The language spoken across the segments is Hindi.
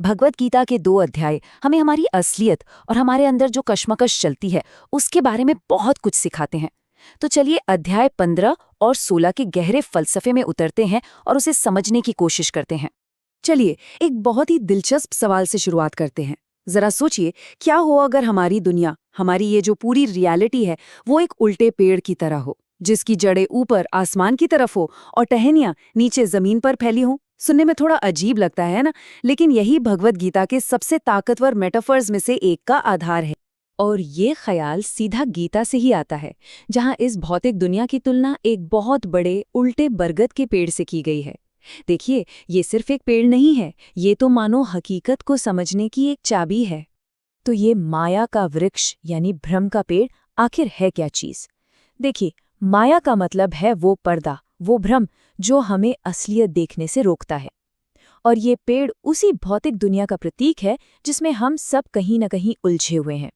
भगवत गीता के 2 अध्याय हमें हमारी असलियत और हमारे अंदर जो कश्मकश चलती है उसके बारे में बहुत कुछ सिखाते हैं। तो चलिए अध्याय 15 और 16 के गहरे फलसफे में उतरते हैं और उसे समझने की कोशिश करते हैं। चलिए एक बहुत ही दिलचस्प सवाल से शुरुआत करते हैं। जरा सोचिए, क्या हो अगर हमारी दुनिया, हमारी ये जो पूरी रियलिटी है, वो एक उल्टे पेड़ की तरह हो, जिसकी जड़ें ऊपर आसमान की तरफ हो और टहनियां नीचे जमीन पर फैली हों। सुनने में थोड़ा अजीब लगता है ना, लेकिन यही भगवत गीता के सबसे ताकतवर मेटाफर्स में से एक का आधार है। और ये ख्याल सीधा गीता से ही आता है, जहां इस भौतिक दुनिया की तुलना एक बहुत बड़े उल्टे बरगद के पेड़ से की गई है। देखिए, ये सिर्फ एक पेड़ नहीं है, ये तो मानो हकीकत को समझने की एक चाबी है। तो ये माया का वृक्ष यानी भ्रम का पेड़ आखिर है क्या चीज? देखिए, माया का मतलब है वो पर्दा, वो भ्रम जो हमें असलियत देखने से रोकता है। और ये पेड़ उसी भौतिक दुनिया का प्रतीक है जिसमें हम सब कहीं न कहीं उलझे हुए हैं।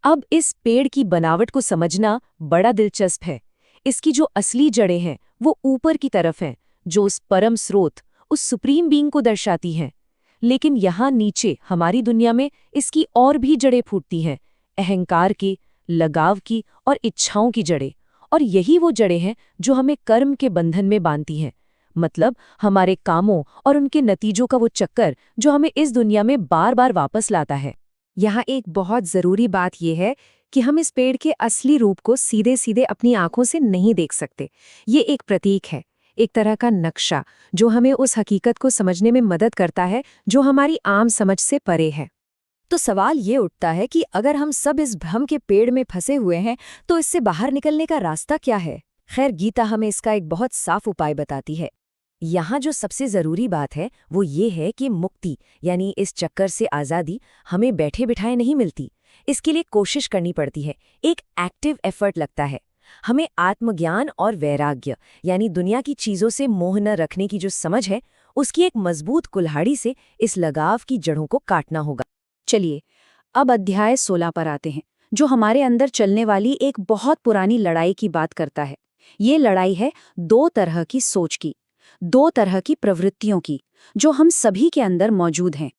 अब इस पेड़ की बनावट को समझना बड़ा दिलचस्प है। इसकी जो असली जड़ें हैं वो ऊपर की तरफ हैं, जो उस परम स्रोत, उस सुप्रीम बीइंग को दर्शाती हैं। लेकिन यहाँ नीचे हमारी दुनिया में इसकी और भी जड़ें फूटती हैं, अहंकार की, लगाव की और इच्छाओं की जड़ें। और यही वो जड़ें हैं जो हमें कर्म के बंधन में बांधती हैं, मतलब हमारे कामों और उनके नतीजों का वो चक्कर जो हमें इस दुनिया में बार बार वापस लाता है। यहाँ एक बहुत जरूरी बात यह है कि हम इस पेड़ के असली रूप को सीधे सीधे अपनी आंखों से नहीं देख सकते। ये एक प्रतीक है, एक तरह का नक्शा जो हमें उस हकीकत को समझने में मदद करता है जो हमारी आम समझ से परे है। तो सवाल ये उठता है कि अगर हम सब इस भ्रम के पेड़ में फंसे हुए हैं, तो इससे बाहर निकलने का रास्ता क्या है? खैर, गीता हमें इसका एक बहुत साफ उपाय बताती है। यहाँ जो सबसे जरूरी बात है वो ये है कि मुक्ति यानी इस चक्कर से आज़ादी हमें बैठे बिठाए नहीं मिलती। इसके लिए कोशिश करनी पड़ती है, एक एक्टिव एफर्ट लगता है। हमें आत्मज्ञान और वैराग्य यानी दुनिया की चीज़ों से मोह न रखने की जो समझ है, उसकी एक मजबूत कुल्हाड़ी से इस लगाव की जड़ों को काटना होगा। चलिए अब अध्याय 16 पर आते हैं, जो हमारे अंदर चलने वाली एक बहुत पुरानी लड़ाई की बात करता है। ये लड़ाई है 2 तरह की सोच की, 2 तरह की प्रवृत्तियों की, जो हम सभी के अंदर मौजूद हैं।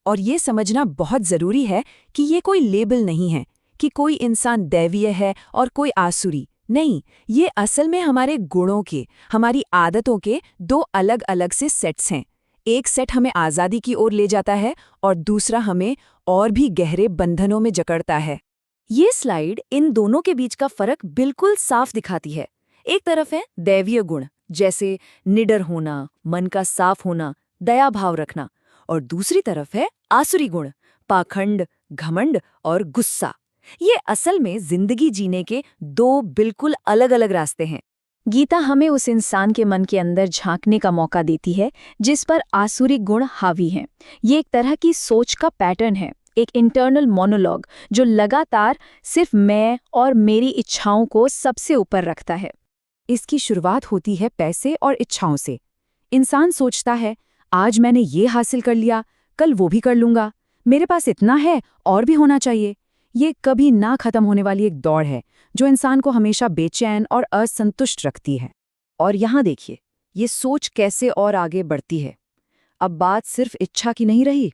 और ये समझना बहुत जरूरी है कि ये कोई लेबल नहीं है कि कोई इंसान दैवीय है और कोई आसुरी नहीं। ये असल में हमारे गुणों के, हमारी आदतों के 2 अलग अलग से सेट्स हैं। एक सेट हमें आज़ादी की ओर ले जाता है और दूसरा हमें और भी गहरे बंधनों में जकड़ता है। ये स्लाइड इन दोनों के बीच का फर्क बिल्कुल साफ दिखाती है। एक तरफ है दैवीय गुण, जैसे निडर होना, मन का साफ होना, दया भाव रखना, और दूसरी तरफ है आसुरी गुण, पाखंड, घमंड और गुस्सा। ये असल में जिंदगी जीने के 2 बिल्कुल अलग अलग रास्ते हैं। गीता हमें उस इंसान के मन के अंदर झांकने का मौका देती है जिस पर आसुरी गुण हावी हैं। ये एक तरह की सोच का पैटर्न है, एक इंटरनल मोनोलॉग जो लगातार सिर्फ मैं और मेरी इच्छाओं को सबसे ऊपर रखता है। इसकी शुरुआत होती है पैसे और इच्छाओं से। इंसान सोचता है, आज मैंने ये हासिल कर लिया, कल वो भी कर लूंगा, मेरे पास इतना है और भी होना चाहिए। ये कभी ना खत्म होने वाली एक दौड़ है जो इंसान को हमेशा बेचैन और असंतुष्ट रखती है। और यहाँ देखिए, ये सोच कैसे और आगे बढ़ती है। अब बात सिर्फ इच्छा की नहीं रही,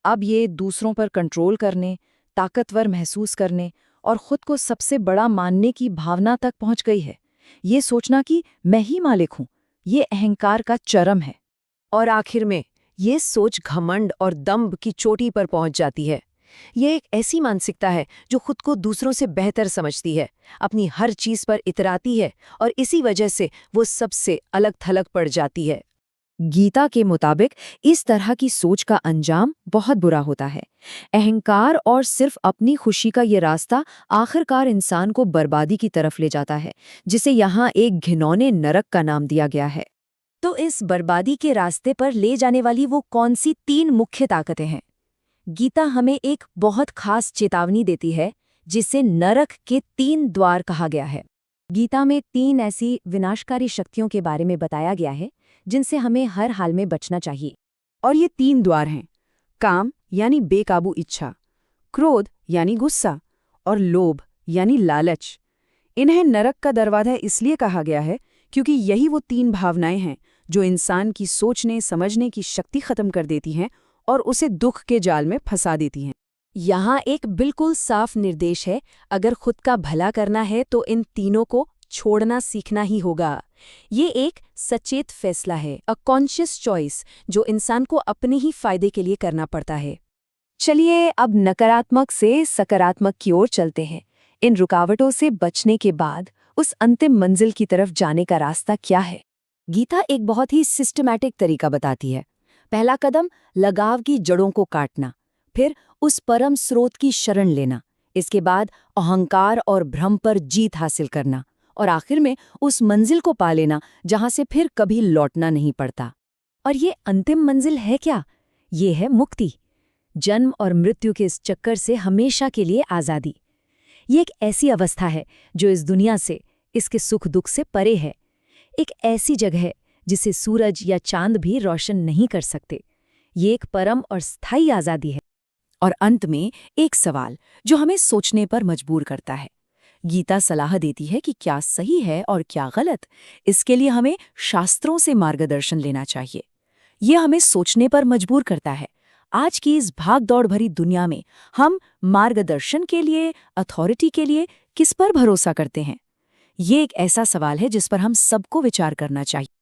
अब ये दूसरों पर कंट्रोल करने, ताकतवर महसूस करने और खुद को सबसे बड़ा मानने की भावना तक पहुंच गई है। ये सोचना कि मैं ही मालिक हूं, ये अहंकार का चरम है। और आखिर में ये सोच घमंड और दंभ की चोटी पर पहुंच जाती है। ये एक ऐसी मानसिकता है जो खुद को दूसरों से बेहतर समझती है, अपनी हर चीज पर इतराती है और इसी वजह से वो सबसे अलग थलग पड़ जाती है। गीता के मुताबिक इस तरह की सोच का अंजाम बहुत बुरा होता है। अहंकार और सिर्फ अपनी खुशी का ये रास्ता आखिरकार इंसान को बर्बादी की तरफ ले जाता है, जिसे यहाँ एक घिनौने नरक का नाम दिया गया है। तो इस बर्बादी के रास्ते पर ले जाने वाली वो कौन सी 3 मुख्य ताकतें हैं? गीता हमें एक बहुत खास चेतावनी देती है, जिसे नरक के 3 द्वार कहा गया है। गीता में 3 ऐसी विनाशकारी शक्तियों के बारे में बताया गया है जिनसे हमें हर हाल में बचना चाहिए। और ये 3 द्वार हैं: काम यानी बेकाबू इच्छा, क्रोध यानी गुस्सा, और लोभ यानी लालच। इन्हें नरक का दरवाजा इसलिए कहा गया है क्योंकि यही वो 3 भावनाएं हैं जो इंसान की सोचने समझने की शक्ति खत्म कर देती हैं और उसे दुख के जाल में फंसा देती हैं। यहाँ एक बिल्कुल साफ निर्देश है, अगर खुद का भला करना है तो इन तीनों को छोड़ना सीखना ही होगा। ये एक सचेत फैसला है, अ कॉन्शियस चॉइस, जो इंसान को अपने ही फायदे के लिए करना पड़ता है। चलिए अब नकारात्मक से सकारात्मक की ओर चलते हैं। इन रुकावटों से बचने के बाद उस अंतिम मंजिल की तरफ जाने का रास्ता क्या है? गीता एक बहुत ही सिस्टमैटिक तरीका बताती है। पहला कदम लगाव की जड़ों को काटना, फिर उस परम स्रोत की शरण लेना, इसके बाद अहंकार और भ्रम पर जीत हासिल करना, और आखिर में उस मंजिल को पा लेना जहां से फिर कभी लौटना नहीं पड़ता। और ये अंतिम मंजिल है क्या? ये है मुक्ति, जन्म और मृत्यु के इस चक्कर से हमेशा के लिए आज़ादी। ये एक ऐसी अवस्था है जो इस दुनिया से, इसके सुख दुख से परे है। एक ऐसी जगह है जिसे सूरज या चांद भी रोशन नहीं कर सकते। ये एक परम और स्थायी आज़ादी है। और अंत में एक सवाल जो हमें सोचने पर मजबूर करता है। गीता सलाह देती है कि क्या सही है और क्या गलत। इसके लिए हमें शास्त्रों से मार्गदर्शन लेना चाहिए। ये हमें सोचने पर मजबूर करता है। आज की इस भाग-दौड़ भरी दुनिया में हम मार्गदर्शन के लिए, अथॉरिटी के लिए किस पर भरोसा करते हैं? ये एक ऐसा सवाल है जिस पर हम सबको विचार करना चाहिए।